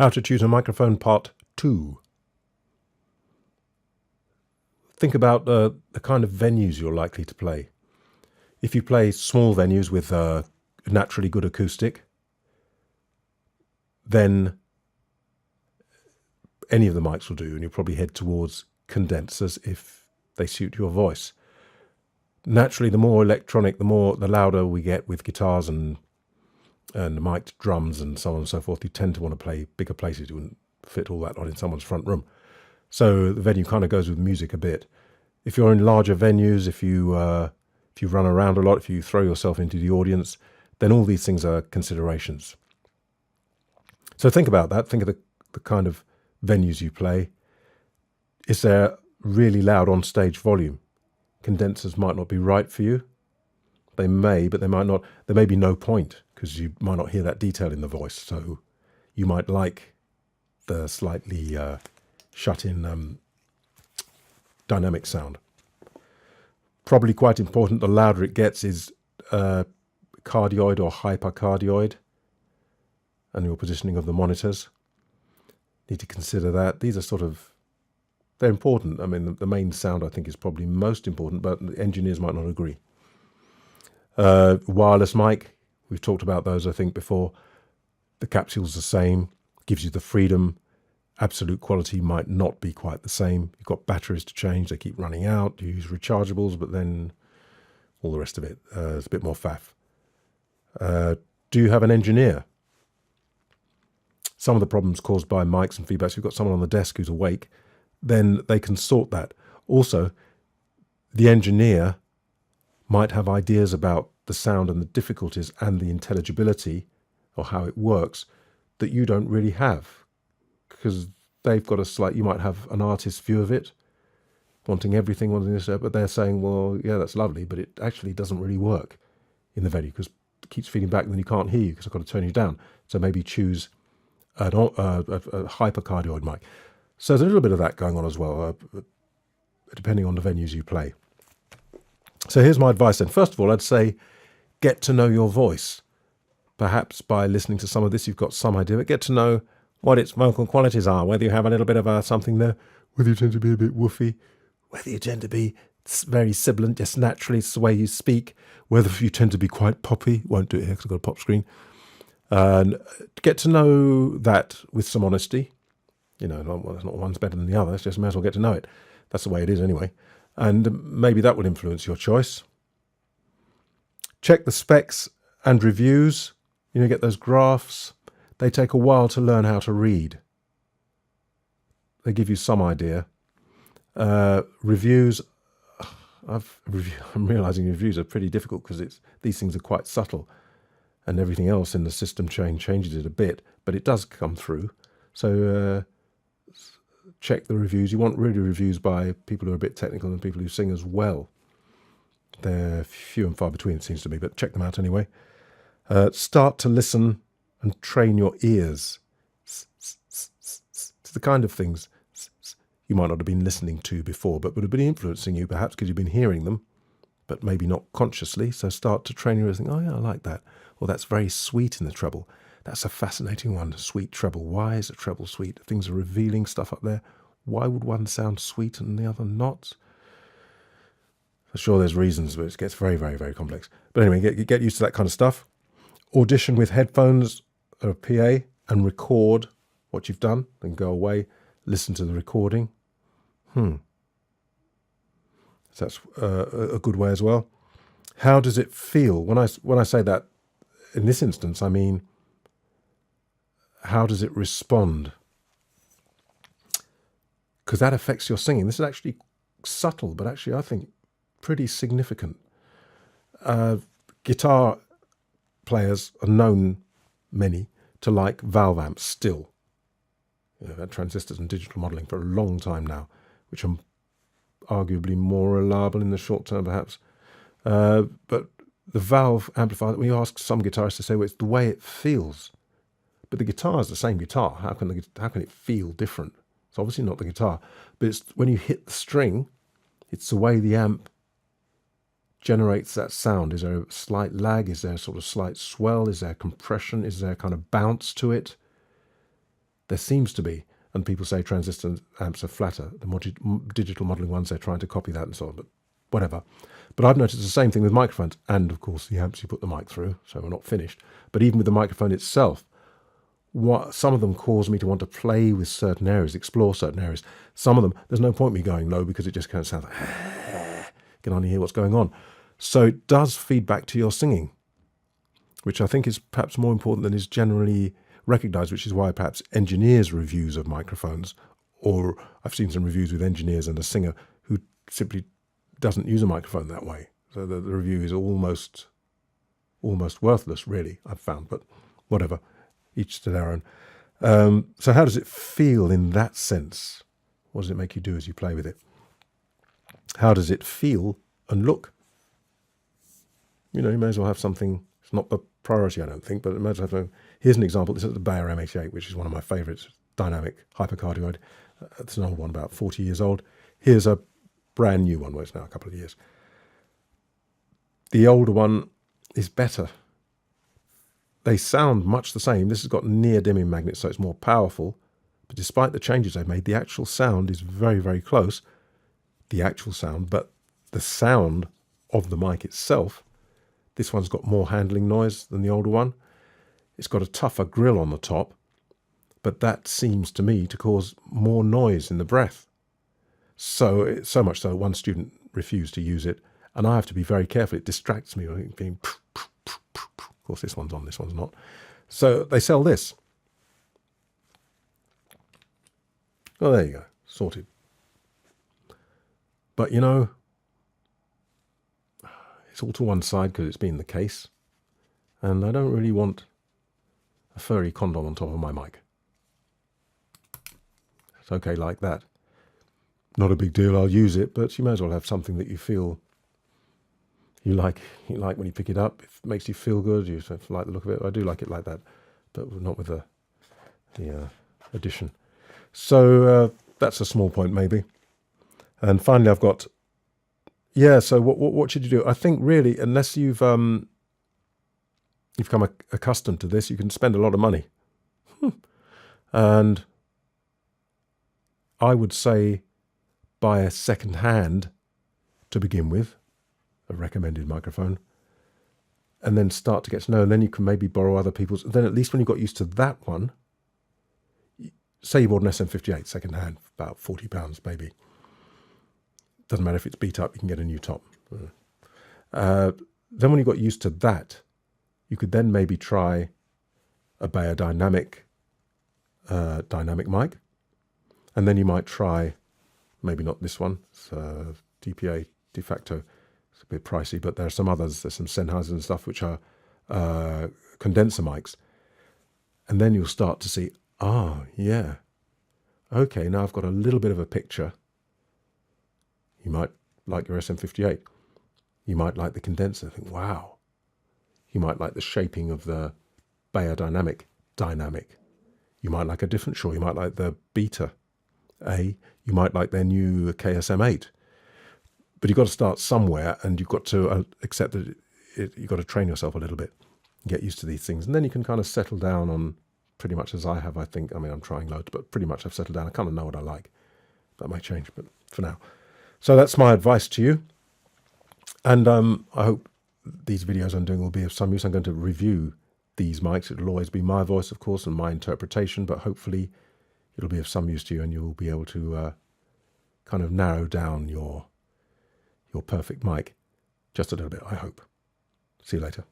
How to choose a microphone part 2. Think about the kind of venues you're likely to play. If you play small venues with naturally good acoustic, then any of the mics will do, and you'll probably head towards condensers if they suit your voice. Naturally, the more electronic, the louder we get with guitars and mic'd drums and so on and so forth, you tend to want to play bigger places. You wouldn't fit all that lot in someone's front room. So the venue kind of goes with music a bit. If you're in larger venues, if you run around a lot, if you throw yourself into the audience, then all these things are considerations. So think about that. Think of the kind of venues you play. Is there really loud on-stage volume? Condensers might not be right for you. They may, but they might not. There may be no point because you might not hear that detail in the voice. So you might like the slightly shut-in dynamic sound. Probably quite important, the louder it gets is cardioid or hypercardioid, and your positioning of the monitors. Need to consider that. These are they're important. I mean, the main sound I think is probably most important, but engineers might not agree. Wireless mic, we've talked about those I think before. The capsule's the same, gives you the freedom. Absolute quality might not be quite the same. You've got batteries to change, they keep running out. You use rechargeables, but then all the rest of it is a bit more faff. Do you have an engineer? Some of the problems caused by mics and feedbacks, you've got someone on the desk who's awake, then they can sort that. Also, the engineer might have ideas about the sound and the difficulties and the intelligibility or how it works that you don't really have, because they've got you might have an artist's view of it, wanting everything, wanting this, but they're saying, well, yeah, that's lovely, but it actually doesn't really work in the venue because it keeps feeding back and then you can't hear you because I've got to turn you down. So maybe choose a hypercardioid mic. So there's a little bit of that going on as well, depending on the venues you play. So here's my advice then. First of all, I'd say get to know your voice. Perhaps by listening to some of this, you've got some idea, but get to know what its vocal qualities are, whether you have a little bit of something there, whether you tend to be a bit woofy, whether you tend to be very sibilant, just naturally, it's the way you speak, whether you tend to be quite poppy. Won't do it here because I've got a pop screen. And get to know that with some honesty. You know, well, it's not one's better than the other, it's just may as well get to know it. That's the way it is anyway. And maybe that will influence your choice. Check the specs and reviews. You know, get those graphs. They take a while to learn how to read. They give you some idea. Reviews, I'm realizing reviews are pretty difficult because these things are quite subtle, and everything else in the system chain changes it a bit, but it does come through. So check the reviews. You want really reviews by people who are a bit technical and people who sing as well. They're few and far between, it seems to me, but check them out anyway. Start to listen and train your ears to the kind of things you might not have been listening to before, but would have been influencing you perhaps because you've been hearing them, but maybe not consciously. So start to train your ears, think, oh yeah, I like that. Or that's very sweet in the treble. That's a fascinating one, sweet treble. Why is a treble sweet? Things are revealing stuff up there. Why would one sound sweet and the other not? For sure there's reasons, but it gets very, very, very complex. But anyway, get used to that kind of stuff. Audition with headphones or a PA and record what you've done, then go away, listen to the recording. So that's a good way as well. How does it feel? When I say that, in this instance, I mean, how does it respond? Because that affects your singing. This is actually subtle, but actually I think pretty significant. Guitar players are known, many, to like valve amps still. They've had transistors and digital modelling for a long time now, which are arguably more reliable in the short term perhaps. But the valve amplifier, when you ask some guitarists to say, well, it's the way it feels. But the guitar is the same guitar. How can it feel different? It's obviously not the guitar. But it's when you hit the string, it's the way the amp generates that sound. Is there a slight lag? Is there a sort of slight swell? Is there compression? Is there a kind of bounce to it? there seems to be, and people say transistor amps are flatter. The digital modelling ones, they're trying to copy that and so on, but whatever. But I've noticed the same thing with microphones, and of course the amps you put the mic through, so we're not finished. But even with the microphone itself, some of them cause me to want to play with certain areas, explore certain areas. Some of them, there's no point me going low because it just kind of sounds like, you can only hear what's going on. So it does feed back to your singing, which I think is perhaps more important than is generally recognised, which is why perhaps engineers' reviews of microphones, or I've seen some reviews with engineers and a singer who simply doesn't use a microphone that way. So the review is almost worthless, really, I've found, but whatever, each to their own. So how does it feel in that sense? What does it make you do as you play with it? How does it feel and look? You may as well have something. It's not the priority, I don't think, but imagine having. Here's an example. This is the Beyer M88, which is one of my favourites. Dynamic hypercardioid. It's an old one, about 40 years old. Here's a brand new one, where it's now a couple of years. The older one is better. They sound much the same. This has got near dimming magnets, so it's more powerful. But despite the changes they've made, the actual sound is very, very close. The actual sound, but the sound of the mic itself, this one's got more handling noise than the older one. It's got a tougher grill on the top, but that seems to me to cause more noise in the breath. So much so one student refused to use it, and I have to be very careful. It distracts me. Being, of course, this one's on, this one's not. So they sell this. Well, there you go, sorted. But it's all to one side because it's been the case, and I don't really want a furry condom on top of my mic. It's okay like that. Not a big deal, I'll use it, but you may as well have something that you feel you like when you pick it up. It makes you feel good, you like the look of it. I do like it like that, but not with the addition. So that's a small point maybe. And finally I've got, so what should you do? I think really, unless you've become accustomed to this, you can spend a lot of money. And I would say buy a second hand to begin with, a recommended microphone, and then start to get to know, and then you can maybe borrow other people's. Then at least when you got used to that one, say you bought an SM58 second hand, about £40 maybe. Doesn't matter if it's beat up, you can get a new top. Then when you got used to that, you could then maybe try a Beyer dynamic mic, and then you might try, maybe not this one, it's DPA de facto. It's a bit pricey, but there are some others. There's some Sennheisers and stuff which are condenser mics, and then you'll start to see, yeah, okay, now I've got a little bit of a picture. You might like your SM58. You might like the condenser. Think, wow. You might like the shaping of the Beyer dynamic. You might like a different Shure. You might like the Beta A. You might like their new KSM8. But you've got to start somewhere, and you've got to accept that you've got to train yourself a little bit, get used to these things, and then you can kind of settle down on pretty much as I have, I think. I mean, I'm trying loads, but pretty much I've settled down. I kind of know what I like. That might change, but for now. So that's my advice to you. And I hope these videos I'm doing will be of some use. I'm going to review these mics. It'll always be my voice, of course, and my interpretation, but hopefully it'll be of some use to you, and you'll be able to kind of narrow down your perfect mic just a little bit, I hope. See you later.